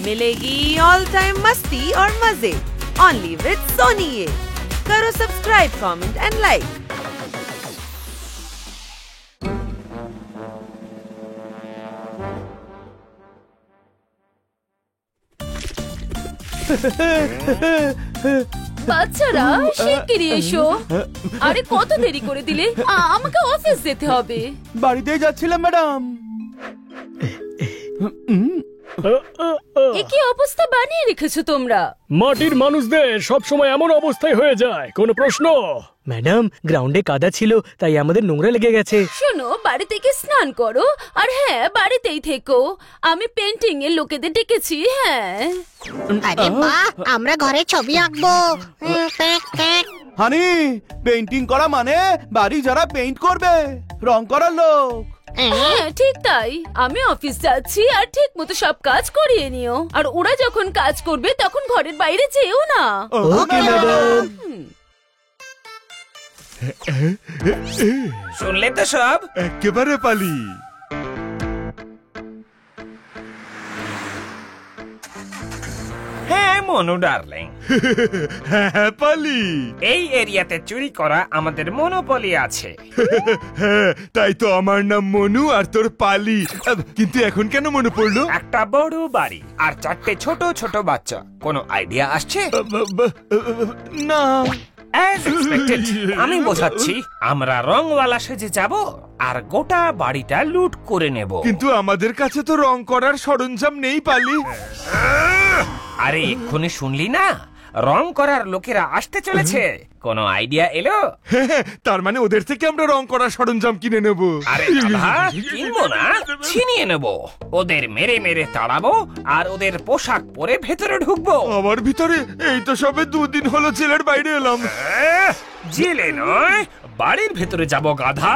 मिलेगी all time मस्ती और मजे ओनली विद सोनी। ये करो सब्सक्राइब, कमेंट एंड लाइक। বাচ্চারা শিগগিরই এসো। আরে কত দেরি করে দিলে, আমাকে অফিস যেতে হবে। বাড়িতেই যাচ্ছিলাম ম্যাডাম। এ কি অবস্থা বানিয়ে রেখেছো তোমরা? মাটির মানুষদের সবসময় এমন অবস্থায় হয়ে যায়, কোনো প্রশ্ন? ম্যাডাম, গ্রাউন্ডে কাদা ছিল তাই আমাদের নোংরা লেগে গেছে। শোনো, বাড়ি থেকে স্নান করো, আর হ্যাঁ বাড়িতেই থেকো। আমি পেন্টিং এর লোকেদের ডেকেছি। হ্যাঁ, আরে বাহ, আমরা ঘরে ছবি আঁকবো। হানি, পেইন্টিং করা মানে বাড়ি যারা পেইন্ট করবে, রং করার লোক। হ্যাঁ ঠিক তাই। আমি অফিস যাচ্ছি, আর ঠিক মতো সব কাজ করিয়ে নিও। আর ওরা যখন কাজ করবে তখন ঘরের বাইরে যেও না। Okay madam. শুনলে তো সব? একেবারে পালি। হ্যাঁ মনু ডার্লিং, হ্যাঁ পালি। এই এরিয়াতে চুরি করা আমাদের মনোপলি আছে। হ্যাঁ, তাই তো আমার নাম মনু আর তোর পালি। কিন্তু এখন কেন মনে পড়লো? একটা বড় বাড়ি আর 4টে ছোট ছোট বাচ্চা। কোনো আইডিয়া আসছে? না। As expected, আমি বোঝাচ্ছি, আমরা রংওয়ালা সেজে যাব আর গোটা বাড়িটা লুট করে নেব। কিন্তু আমাদের কাছে তো রং করার সরঞ্জাম নেই পালি। আরে এক্ষুনি শুনলি না, রং করার লোকেরা আসতে চলেছে। কোনো আইডিয়া এলো? তার মানে ওদের থেকে আমরা রং করার সরঞ্জাম কিনে নেব। আরে দাদা, কিনবো না, ছিনিয়ে নেব। ওদের মেরে মেরে তাড়াবো আর ওদের পোশাক পরে ভেতরে ঢুকবো। আমার ভিতরে এই তো সবে 2 দিন হলো জেলের বাইরে এলাম। জেলে নয়, বাড়ির ভেতরে যাব গাধা।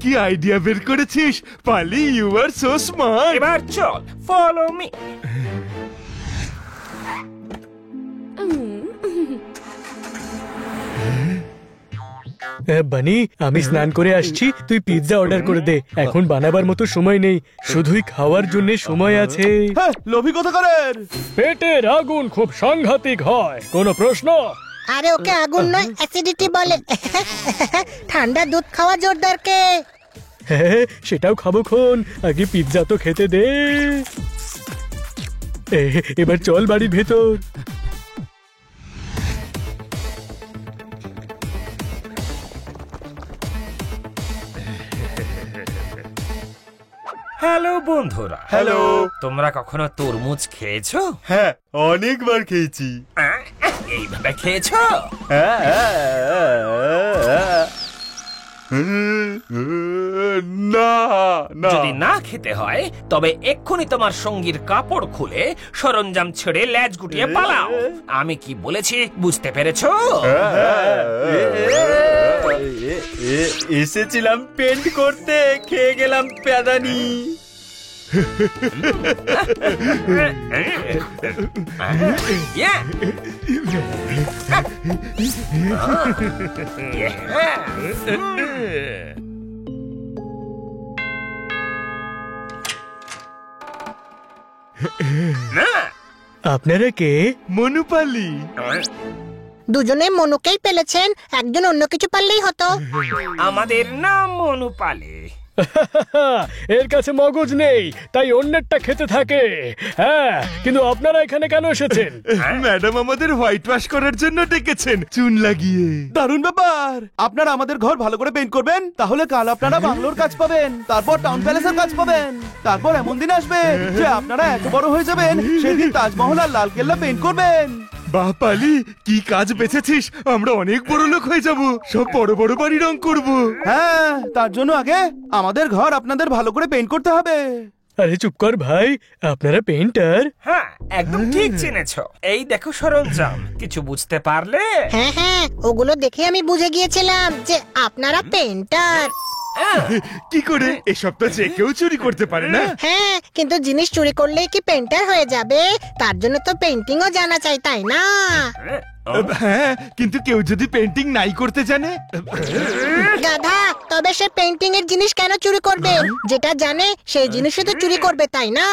কি আইডিয়া বের করেছিস পালি, ইউ আর সো স্মার্ট। এবার চল, ফলো মি। বানি, আমি স্নান করে আসছি, তুই পিৎজা অর্ডার করে দে। এখন বানাবার মতো সময় নেই, শুধুই খাওয়ার জন্য সময় আছে। হ্যাঁ, লোভী কোথাকারের। পেটের আগুন খুব সাংঘাতিক হয়, কোনো প্রশ্ন? আরে ওকে আগুন নয়, অ্যাসিডিটি বলে। ঠান্ডা দুধ খাওয়া জোরদারকে। হ্যাঁ, সেটাও খাবো খন, আগে পিৎজা তো খেতে দে। এবার চল বাড়ির ভেতর। হ্যালো বন্ধুরা। হ্যালো। তোমরা কখনো তরমুজ খেয়েছো? হ্যাঁ, অনেকবার খেয়েছি। এইভাবে খেয়েছো? না না। যদি না খেতে হয় তবে এক্ষুনি তোমার সঙ্গীর কাপড় খুলে সরঞ্জাম ছেড়ে ল্যাজ গুটিয়ে পালাও। আমি কি বলেছি বুঝতে পেরেছো? এসেছিলাম পেন্ট করতে, খেয়ে গেলাম প্যাদানি। আপনারা কে? মনুপালি। দুজনে মনুকেই পেলেছেন, একজন অন্য কিছু পারলেই হতো। আমাদের নাম মনুপালি। এর কাছে মগজ নেই, তাই অন্যেরটা খেতে থাকে। হ্যাঁ, কিন্তু আপনারা এখানে কেন এসেছেন? ম্যাডাম আমাদের হোয়াইট ওয়াশ করার জন্য ডেকেছেন, চুন লাগিয়ে। দারুণ ব্যাপার। আপনারা আমাদের ঘর ভালো করে পেইন্ট করবেন, তাহলে কাল আপনারা বাংলোর কাজ পাবেন, তারপর টাউন প্যালেসের কাজ পাবেন, তারপর এমন দিন আসবে যে আপনারা এত বড় হয়ে যাবেন, সেদিন তাজমহল আর লালকেল্লা পেইন্ট করবেন। বাহ পালি, কি কাজ বেছেছিস, আমরা অনেক বড় লোক হয়ে যাব, সব বড় বড় বাড়ি রং করব। হ্যাঁ, তার জন্য আগে আমাদের ঘর আপনাদের ভালো করে পেইন্ট করতে হবে। আরে চুপ কর ভাই, আপনারা পেইন্টার? হ্যাঁ, একদম ঠিক চিনেছো। এই দেখো সরঞ্জাম, কিছু বুঝতে পারলে? হ্যাঁ হ্যাঁ, ওগুলো দেখে আমি বুঝে গিয়েছিলাম যে আপনারা পেইন্টার। কি করে? এসব তো যে কেউ চুরি করতে পারে না। হ্যাঁ, কিন্তু জিনিস চুরি করলেই কি পেইন্টার হয়ে যাবে? তার জন্য তো পেইন্টিংও জানা চাই, তাই না? হ্যাঁ, কিন্তু কেউ যদি পেইন্টিং নাই করতে জানে? গাধা, তবে সে পেইন্টিং এর জিনিস কেন চুরি করবে? যেটা জানে সেই জিনিসই তো চুরি করবে, তাই না?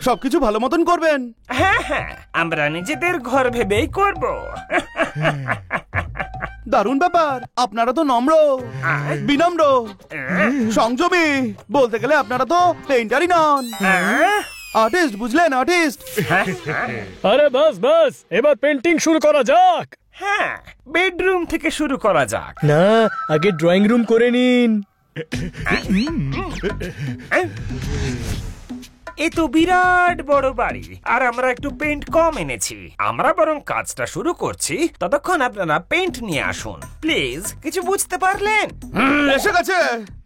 সবকিছু ভালো মতন করবেন। হ্যাঁ হ্যাঁ, আমরা নিজেদের ঘর ভেবেই করব। দারুণ ব্যাপার, আপনারা তো নম্র, বিনম্র, সংযমী, বলতে গেলে আপনারা তো পেইন্টারই নন, আর্টিস্ট, বুঝলেন, আর্টিস্ট। আরে বাস বাস, এবার পেন্টিং শুরু করা যাক। হ্যাঁ, বেডরুম থেকে শুরু করা যাক। না, আগে ড্রয়িং রুম করে নিন। এ তো বিরাট বড় বাড়ি, আর আমরা একটু পেইন্ট কম এনেছি। আমরা বরং কাজটা শুরু করছি, ততক্ষণ আপনারা পেইন্ট নিয়ে আসুন প্লিজ। কিছু বুঝতে পারলেন? এসে গেছে,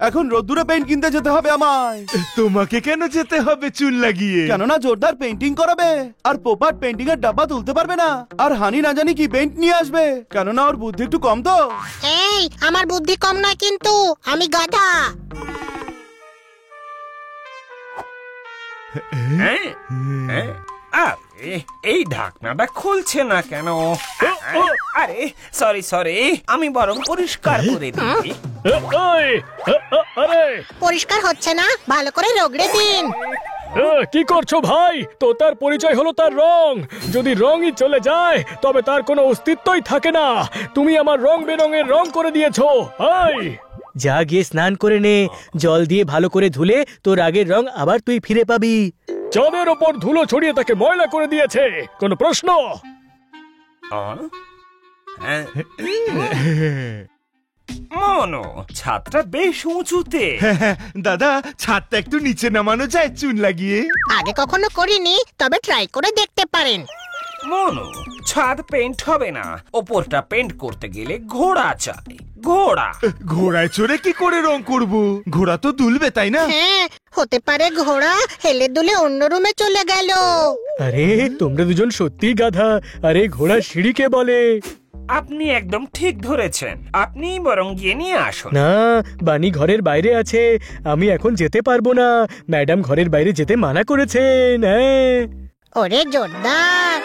এখন রোদ্দুরে পেইন্ট কিনতে যেতে হবে আমায়। তোমাকে কেন যেতে হবে চুল লাগিয়ে? কেননা জোরদার পেইন্টিং করাবে, আর পোপাট পেইন্টিং এর ডাব্বা তুলতে পারবে না, আর হানি না জানি কি পেইন্ট নিয়ে আসবে, কেননা ওর বুদ্ধি একটু কম তো। এই, আমার বুদ্ধি কম নয় কিন্তু, আমি গাধা। এই ঢাকনাটা খুলছে না কেন? আরে সরি সরি, আমি বরং পরিষ্কার করে দিই। আরে পরিষ্কার হচ্ছে না, ভালো করে রগড়ে দিন। কি করছো ভাই? তো তার পরিচয় হলো তার রং। যদি রঙই চলে যায় তবে তার কোনো অস্তিত্বই থাকে না। তুমি আমার রং বেরঙের রং করে দিয়েছো। যা গিয়ে স্নান করে নে, জল দিয়ে ভালো করে ধুলে তোর আগের রং আবার তুই ফিরে পাবি। চাঁদের ওপর ধুলো ছড়িয়ে তাকে ময়লা করে দিয়েছে, কোনো প্রশ্ন? মনো, ছাদটা বেশ উঁচুতে। দাদা, ছাদটা একটু নিচে নামানো যায় চুন লাগিয়ে? আগে কখনো করিনি, তবে ট্রাই করে দেখতে পারেন। মনো, ছাদ পেইন্ট হবে না, ওপরটা পেইন্ট করতে গেলে ঘোড়া চাই। ঘোড়া। ঘোড়ায় চড়ে কি করে রং করব? ঘোড়া তো দুলবে, তাই না? হ্যাঁ, হতে পারে ঘোড়া হেলে দুলে অন্য রুমে চলে গেল। আরে তোমরা দুজন সত্যিই গাধা। আরে ঘোড়া সিঁড়িকে বলে। আপনি একদম ঠিক ধরেছেন, আপনি বরং গিয়ে নিয়ে আসুন। না, বানি ঘরের বাইরে আছে, আমি এখন যেতে পারবো না। ম্যাডাম ঘরের বাইরে যেতে মানা করেছেন। ওরে জোরদার।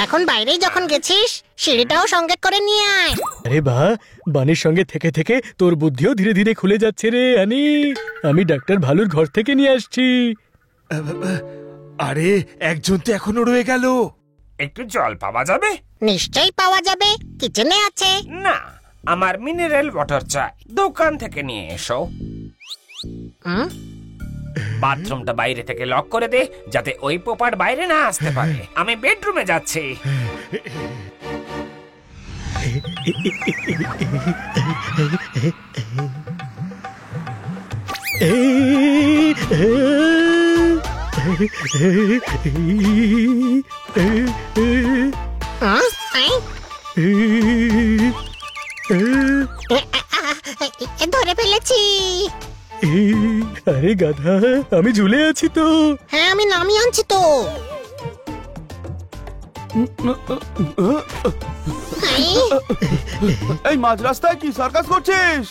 এখন বাইরেই যখন গেছিস, সিঁড়িটাও সঙ্গে করে নিয়ে আয়। আরে বাহ, বানির সঙ্গে থেকে থেকে তোর বুদ্ধিও ধীরে ধীরে খুলে যাচ্ছে রে আনি। আমি ডাক্তার ভালুর ঘর থেকে নিয়ে আসছি। আরে একজন তো এখনো রয়ে গেল। একটু জল পাওয়া যাবে? নিশ্চয়ই পাওয়া যাবে, কিচেনে আছে। না, আমার মিনারেল ওয়াটার চাই, দোকান থেকে নিয়ে এসো। বাথরুমটা বাইরে থেকে লক করে দে, যাতে ওই পোপাট বাইরে না আসতে পারে। আমি বেডরুমে যাচ্ছি। ধরে ফেলেছি। আরে গাধা, আমি ঝুলে আছি তো। হ্যাঁ, আমি নামিয়ে আনছি তো। এই মাঝ রাস্তায় কি সার্কাস করছিস?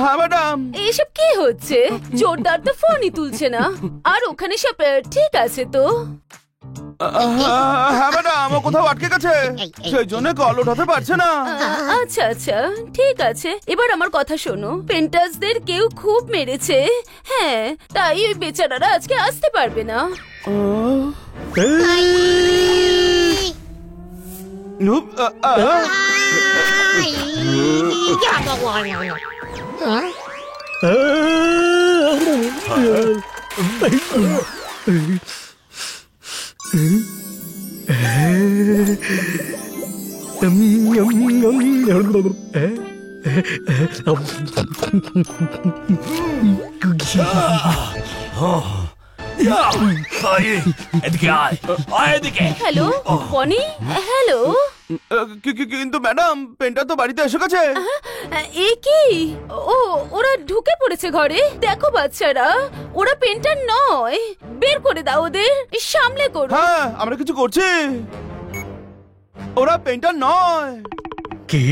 হ্যাঁ ম্যাডাম। এইসব কি হচ্ছে? জোরদার তো ফোনই তুলছে না। আর ওখানে সব ঠিক আছে তো? হ্যাঁ ম্যাডাম, ও কোথাও আটকে গেছে, সেই জন্য কল উঠাতে পারছে না। আচ্ছা আচ্ছা, ঠিক আছে। এবার আমার কথা শোনো, পেন্টার্সদের কেউ খুব মেরেছে। হ্যাঁ, তাই ওই বেচারারা আজকে আসতে পারবে না। হ্যালো বনি। হ্যালো। কিন্তু ম্যাডাম, পেন্টার তো বাড়িতে এসে গেছে। এ কি? ও, ওরা ঢুকে পড়েছে ঘরে। দেখো বাচ্চারা, ওরা পেন্টার নয়। বের করে দাও ওদের, সামলে করো। হ্যাঁ, আমরা কিছু করছি। ওরা পেন্টার নয়। কি?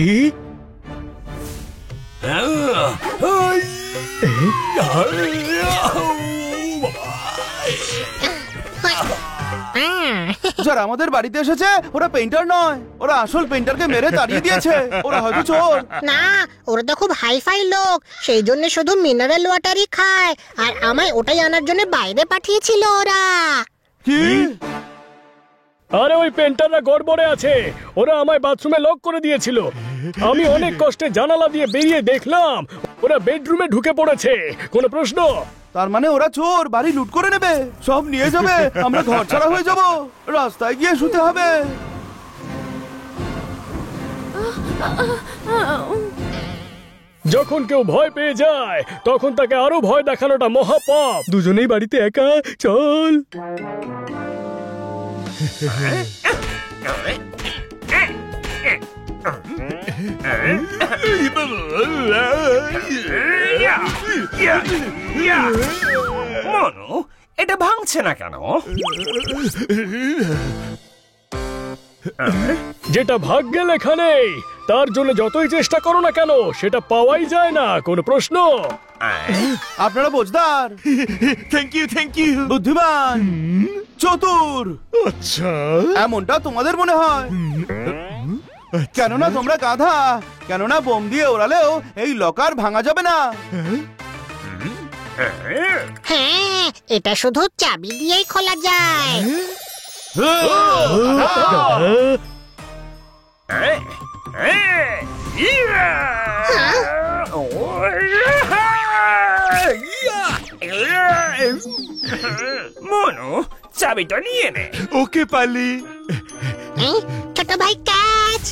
যারা আমাদের বাড়িতে এসেছে ওরা পেইন্টার নয়, ওরা আসল পেইন্টারকে মেরে তাড়িয়ে দিয়েছে। ওরা হয়তো চোর। না, ওরা তো খুব হাইফাই লোক, সেই জন্য শুধু মিনারেল ওয়াটারই খায়, আর আমায় ওটাই আনার জন্য বাইরে পাঠিয়েছিল ওরা। কি? আরে ওই পেন্টাররা গড়বড়ে আছে, ওরা আমায় বাথরুমে লক করে দিয়েছিল। আমি অনেক কষ্টে জানালা দিয়ে বেরিয়ে দেখলাম ওরা বেডরুমে ঢুকে পড়েছে। কোনো প্রশ্ন? তার মানে ওরা চোর, বাড়ি লুট করে নেবে, সব নিয়ে যাবে, আমরা ঘর ছাড়া হয়ে যাব, রাস্তায় গিয়ে শুতে হবে। যখন কেউ ভয় পেয়ে যায় তখন তাকে আরো ভয় দেখানোটা মহাপাপ। দুজনেই বাড়িতে একা, চল। মনু, এটা ভাঙছে না কেন? যেটা ভাগ্যে লেখা নেই তার জন্য যতই চেষ্টা করো না কেন সেটা পাওয়াই যায় না। কোনো প্রশ্ন? আপনারা বোঝদার, থ্যাংক ইউ। বুদ্ধিমান, চতুর, আচ্ছা, এমনটা তোমাদের মনে হয়। কেননা তোমরা গাধা, কেননা বোম দিয়ে ওড়ালেও এই লকার ভাঙা যাবে না। হ্যাঁ, এটা শুধু চাবি দিয়েই খোলা যায়। মনু, চাবিটা নিয়ে নে। ওকে পালি। ছোট ভাই ক্যাচ।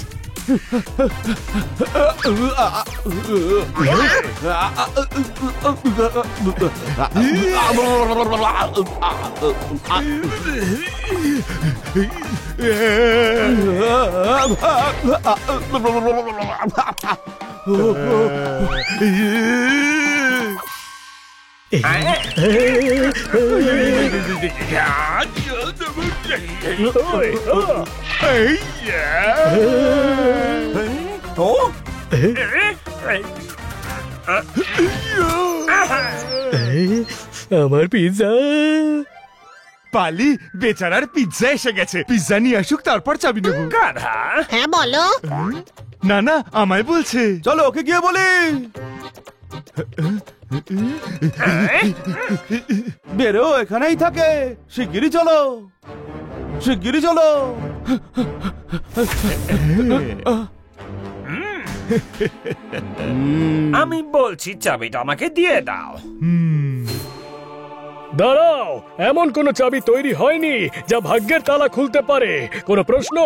আমার পিৎজা। পালি, বেচারার পিৎজা এসে গেছে। পিৎজা নিয়ে আসুক, তারপর চাবি নেবো। গাধা। হ্যাঁ বলো। না, আমায় বলছে। চলো ওকে গিয়ে বলি। বেরো, এখানেই থাকে। শিগগিরই চলো, শিগগিরই চলো। আমি বলছি চাবিটা আমাকে দিয়ে দাও। দাঁড়াও, এমন কোনো চাবি তৈরি হয়নি যা ভাগ্যের তালা খুলতে পারে। কোনো প্রশ্ন?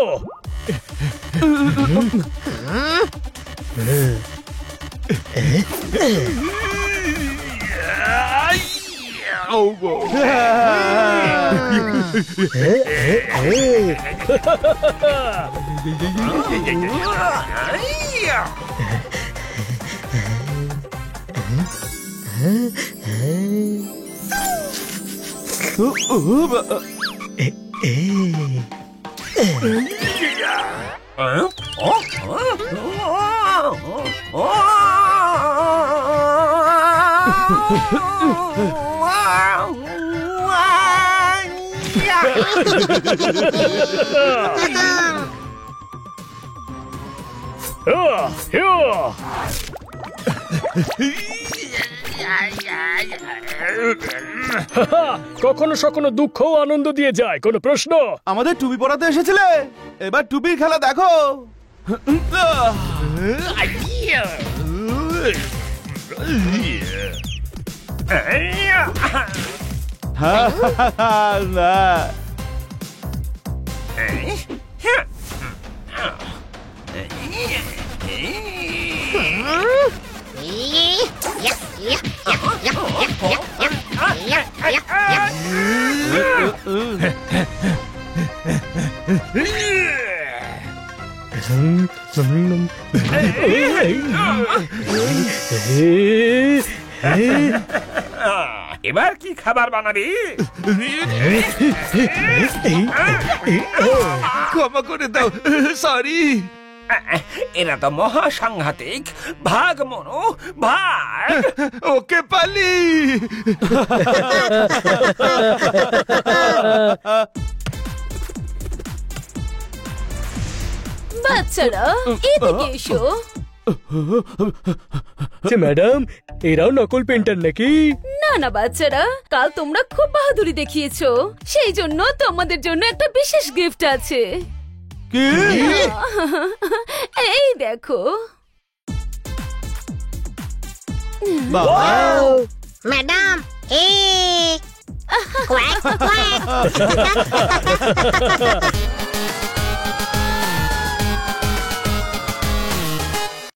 কখনো কখনো দুঃখ আনন্দ দিয়ে যায়। কোনো প্রশ্ন? আমাদের টুপি পরাতে এসেছিলে, এবার টুপির খেলা দেখো। এবার কি খাবার বানাবি? ক্ষমা করে দাও, সরি। এরা তো মহা সাংঘাতিক। ভাগ মনু, ভাগ। ওকে পালি। বাচ্চারা এদিকে এসো। ম্যাডাম, এরাও নকল পেন্টার নাকি? না না বাচ্চারা, কাল তোমরা খুব বাহাদুরি দেখিয়েছো, সেই জন্য তোমাদের জন্য একটা বিশেষ গিফট আছে। কি? এই দেখো। বাবা, ম্যাডাম কোয়াক কোয়াক